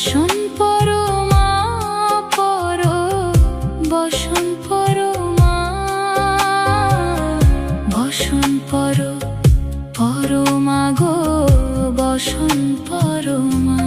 বসন পরমা পর, বসন পরমা, বসন পরমা গো, বসন পরমা।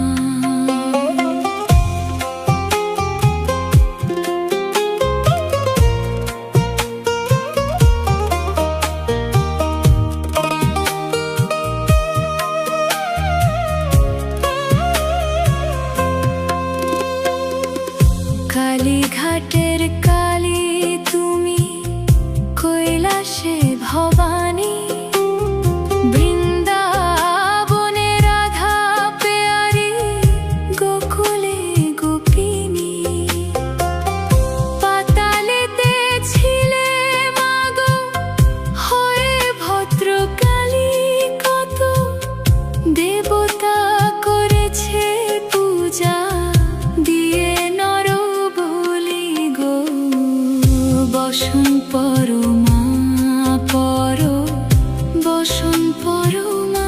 কালীঘাটের কালী তুমি, কৈলাসে ভবানী, বৃন্দাবনে রাধা পেয়ারি, গোকুলে গোপিনী। পাতালেতে ছিলে মাগো হয়ে ভদ্রকালী, কত দেবতা করেছে পূজা দিয়ে নর বলি গো। বসন পরমা পর, বসন পরমা।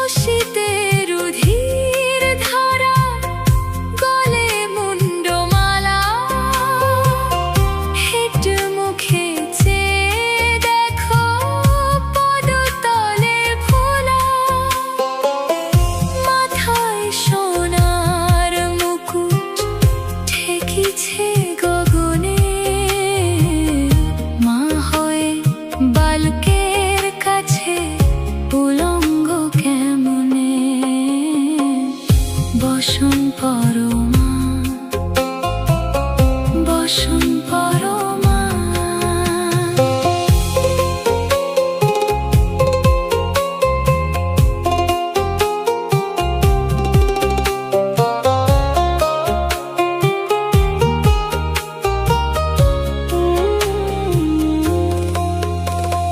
অসিতের রুধির ধারা, গলে মুন্ডমালা, হেঁট মুখে চেয়ে দেখো পদতলে ভোলা। মাথায় সোনার মুকুট ঠেকিছে গগনে, মা হয়ে বালকের কাছে উলঙ্গ কেমনে। বসন পরমা, বসন পরমা।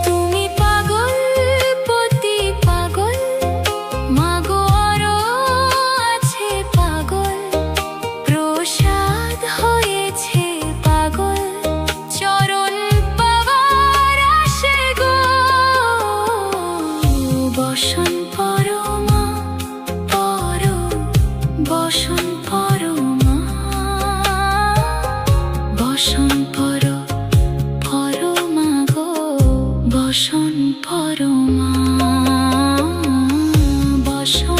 তুমি পাগল পতি পাগল, মাগো আরো আছে পাগল, প্রসাদ হয়েছে পাগল, চরণ পাবার আসে গো। বসন পরমা পর, বসন পরমা, বসন পরমা গো, বসন পরমা, বসন